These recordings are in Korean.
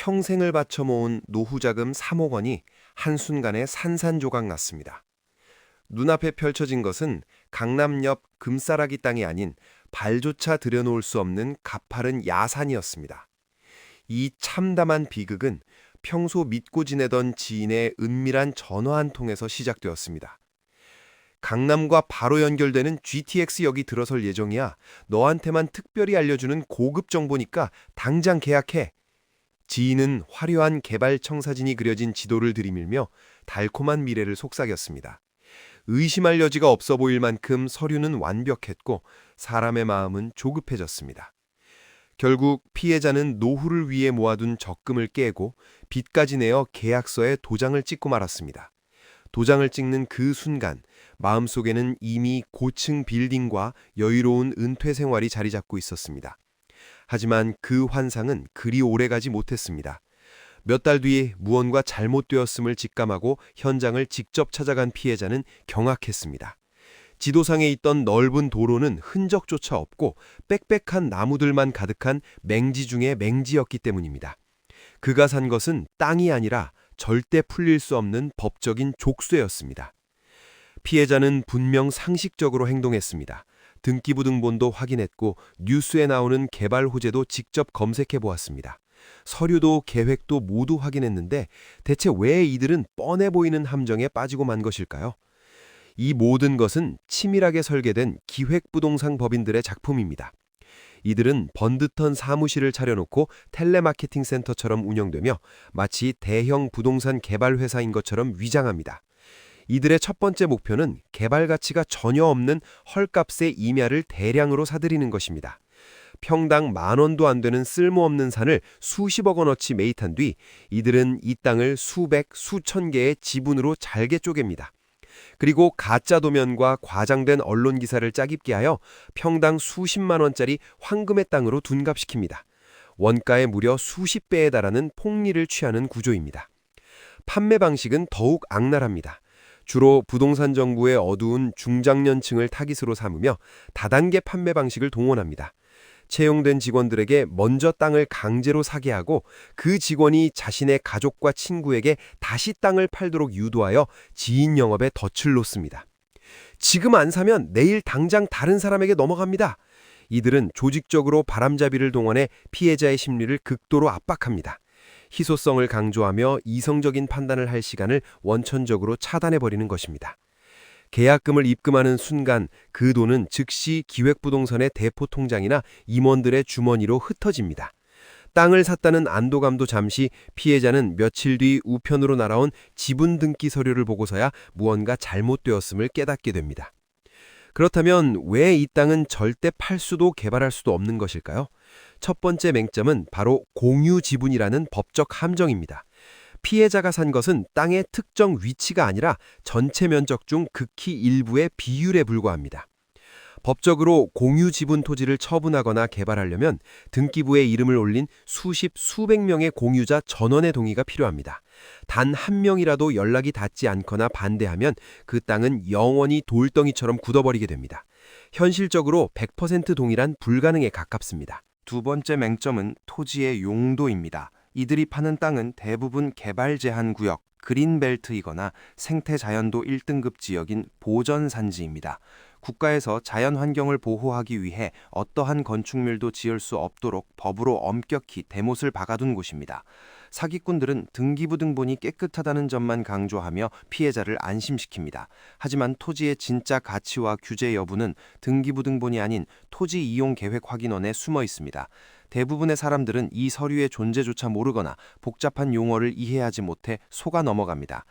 평생을 바쳐 모은 노후자금 3억 원이 한순간에 산산조각 났습니다. 눈앞에 펼쳐진 것은 강남 옆 금싸라기 땅이 아닌 발조차 들여놓을 수 없는 가파른 야산이었습니다. 이 참담한 비극은 평소 믿고 지내던 지인의 은밀한 전화 한 통에서 시작되었습니다. 강남과 바로 연결되는 GTX역이 들어설 예정이야. 너한테만 특별히 알려주는 고급 정보니까 당장 계약해. 지인은 화려한 개발 청사진이 그려진 지도를 들이밀며 달콤한 미래를 속삭였습니다. 의심할 여지가 없어 보일 만큼 서류는 완벽했고 사람의 마음은 조급해졌습니다. 결국 피해자는 노후를 위해 모아둔 적금을 깨고 빚까지 내어 계약서에 도장을 찍고 말았습니다. 도장을 찍는 그 순간 마음속에는 이미 고층 빌딩과 여유로운 은퇴 생활이 자리 잡고 있었습니다. 하지만 그 환상은 그리 오래가지 못했습니다. 몇 달 뒤 무언가 잘못되었음을 직감하고 현장을 직접 찾아간 피해자는 경악했습니다. 지도상에 있던 넓은 도로는 흔적조차 없고 빽빽한 나무들만 가득한 맹지 중의 맹지였기 때문입니다. 그가 산 것은 땅이 아니라 절대 풀릴 수 없는 법적인 족쇄였습니다. 피해자는 분명 상식적으로 행동했습니다. 등기부등본도 확인했고 뉴스에 나오는 개발 호재도 직접 검색해 보았습니다. 서류도 계획도 모두 확인했는데 대체 왜 이들은 뻔해 보이는 함정에 빠지고 만 것일까요? 이 모든 것은 치밀하게 설계된 기획부동산 법인들의 작품입니다. 이들은 번듯한 사무실을 차려놓고 텔레마케팅 센터처럼 운영되며 마치 대형 부동산 개발 회사인 것처럼 위장합니다. 이들의 첫 번째 목표는 개발 가치가 전혀 없는 헐값의 임야를 대량으로 사들이는 것입니다. 평당 10,000원도 안 되는 쓸모없는 산을 수십억 원어치 매입한 뒤 이들은 이 땅을 수백, 수천 개의 지분으로 잘게 쪼갭니다. 그리고 가짜 도면과 과장된 언론 기사를 짜깁게 하여 평당 수십만 원짜리 황금의 땅으로 둔갑시킵니다. 원가의 무려 수십 배에 달하는 폭리를 취하는 구조입니다. 판매 방식은 더욱 악랄합니다. 주로 부동산 정보의 어두운 중장년층을 타깃으로 삼으며 다단계 판매 방식을 동원합니다. 채용된 직원들에게 먼저 땅을 강제로 사게 하고 그 직원이 자신의 가족과 친구에게 다시 땅을 팔도록 유도하여 지인 영업에 덫을 놓습니다. 지금 안 사면 내일 당장 다른 사람에게 넘어갑니다. 이들은 조직적으로 바람잡이를 동원해 피해자의 심리를 극도로 압박합니다. 희소성을 강조하며 이성적인 판단을 할 시간을 원천적으로 차단해버리는 것입니다. 계약금을 입금하는 순간 그 돈은 즉시 기획부동산의 대포 통장이나 임원들의 주머니로 흩어집니다. 땅을 샀다는 안도감도 잠시 피해자는 며칠 뒤 우편으로 날아온 지분 등기 서류를 보고서야 무언가 잘못되었음을 깨닫게 됩니다. 그렇다면 왜 이 땅은 절대 팔 수도 개발할 수도 없는 것일까요? 첫 번째 맹점은 바로 공유 지분이라는 법적 함정입니다. 피해자가 산 것은 땅의 특정 위치가 아니라 전체 면적 중 극히 일부의 비율에 불과합니다. 법적으로 공유 지분 토지를 처분하거나 개발하려면 등기부에 이름을 올린 수십, 수백 명의 공유자 전원의 동의가 필요합니다. 단 한 명이라도 연락이 닿지 않거나 반대하면 그 땅은 영원히 돌덩이처럼 굳어버리게 됩니다. 현실적으로 100% 동의란 불가능에 가깝습니다. 두 번째 맹점은 토지의 용도입니다. 이들이 파는 땅은 대부분 개발 제한 구역, 그린벨트이거나 생태자연도 1등급 지역인 보전산지입니다. 국가에서 자연 환경을 보호하기 위해 어떠한 건축물도 지을 수 없도록 법으로 엄격히 대못을 박아둔 곳입니다. 사기꾼들은 등기부등본이 깨끗하다는 점만 강조하며 피해자를 안심시킵니다. 하지만 토지의 진짜 가치와 규제 여부는 등기부등본이 아닌 토지 이용 계획 확인원에 숨어 있습니다. 대부분의 사람들은 이 서류의 존재조차 모르거나 복잡한 용어를 이해하지 못해 속아 넘어갑니다.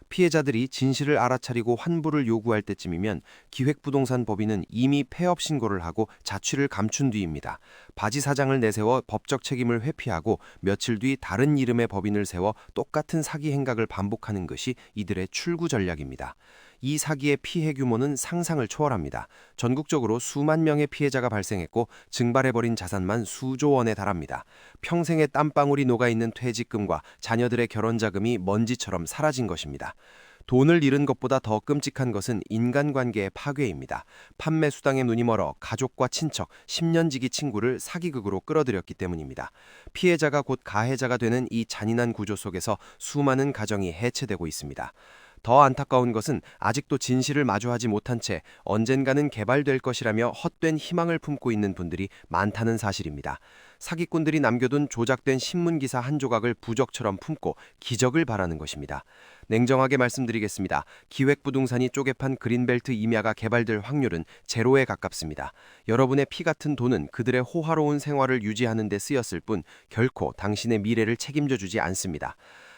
피해자들이 진실을 알아차리고 환불을 요구할 때쯤이면 기획부동산 법인은 이미 폐업 신고를 하고 자취를 감춘 뒤입니다. 바지 사장을 내세워 법적 책임을 회피하고 며칠 뒤 다른 이름의 법인을 세워 똑같은 사기 행각을 반복하는 것이 이들의 출구 전략입니다. 이 사기의 피해 규모는 상상을 초월합니다. 전국적으로 수만 명의 피해자가 발생했고 증발해버린 자산만 수조 원에 달합니다. 평생의 땀방울이 녹아있는 퇴직금과 자녀들의 결혼 자금이 먼지처럼 사라진 것입니다. 돈을 잃은 것보다 더 끔찍한 것은 인간관계의 파괴입니다. 판매 수당에 눈이 멀어 가족과 친척, 10년 지기 친구를 사기극으로 끌어들였기 때문입니다. 피해자가 곧 가해자가 되는 이 잔인한 구조 속에서 수많은 가정이 해체되고 있습니다. 더 안타까운 것은 아직도 진실을 마주하지 못한 채 언젠가는 개발될 것이라며 헛된 희망을 품고 있는 분들이 많다는 사실입니다. 사기꾼들이 남겨둔 조작된 신문기사 한 조각을 부적처럼 품고 기적을 바라는 것입니다. 냉정하게 말씀드리겠습니다. 기획부동산이 쪼개판 그린벨트 임야가 개발될 확률은 제로에 가깝습니다. 여러분의 피 같은 돈은 그들의 호화로운 생활을 유지하는 데 쓰였을 뿐 결코 당신의 미래를 책임져 주지 않습니다.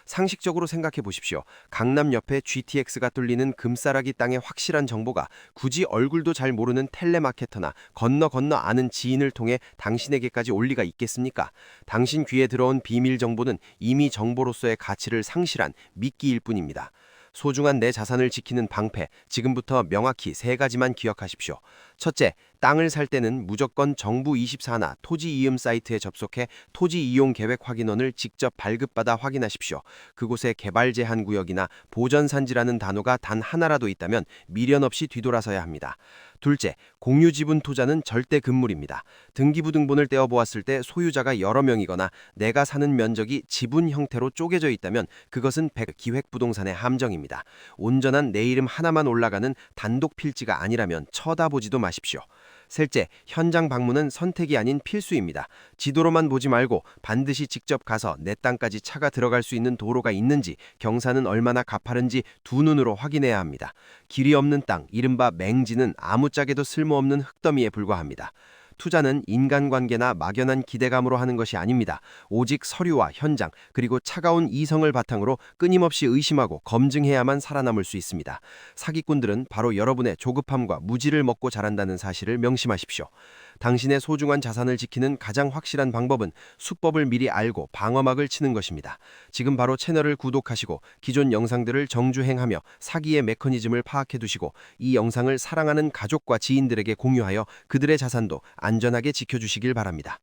상식적으로 생각해 보십시오. 강남 옆에 GTX가 뚫리는 금싸라기 땅의 확실한 정보가 굳이 얼굴도 잘 모르는 텔레마케터나 건너 아는 지인을 통해 당신에게까지 올 리가 있겠습니까? 당신 귀에 들어온 비밀 정보는 이미 정보로서의 가치를 상실한 미끼일 뿐입니다. 소중한 내 자산을 지키는 방패, 지금부터 명확히 세 가지만 기억하십시오. 첫째, 땅을 살 때는 무조건 정부24나 토지 이음 사이트에 접속해 토지 이용 계획 확인원을 직접 발급받아 확인하십시오. 그곳에 개발 제한 구역이나 보전 산지라는 단어가 단 하나라도 있다면 미련 없이 뒤돌아서야 합니다. 둘째, 공유 지분 투자는 절대 금물입니다. 등기부등본을 떼어보았을 때 소유자가 여러 명이거나 내가 사는 면적이 지분 형태로 쪼개져 있다면 그것은 기획부동산의 함정입니다. 온전한 내 이름 하나만 올라가는 단독 필지가 아니라면 쳐다보지도 마십시오. 셋째, 현장 방문은 선택이 아닌 필수입니다. 지도로만 보지 말고 반드시 직접 가서 내 땅까지 차가 들어갈 수 있는 도로가 있는지, 경사는 얼마나 가파른지 두 눈으로 확인해야 합니다. 길이 없는 땅, 이른바 맹지는 아무짝에도 쓸모없는 흙더미에 불과합니다. 투자는 인간관계나 막연한 기대감으로 하는 것이 아닙니다. 오직 서류와 현장, 그리고 차가운 이성을 바탕으로 끊임없이 의심하고 검증해야만 살아남을 수 있습니다. 사기꾼들은 바로 여러분의 조급함과 무지를 먹고 자란다는 사실을 명심하십시오. 당신의 소중한 자산을 지키는 가장 확실한 방법은 수법을 미리 알고 방어막을 치는 것입니다. 지금 바로 채널을 구독하시고 기존 영상들을 정주행하며 사기의 메커니즘을 파악해 두시고 이 영상을 사랑하는 가족과 지인들에게 공유하여 그들의 자산도 안전하게 지켜주시길 바랍니다.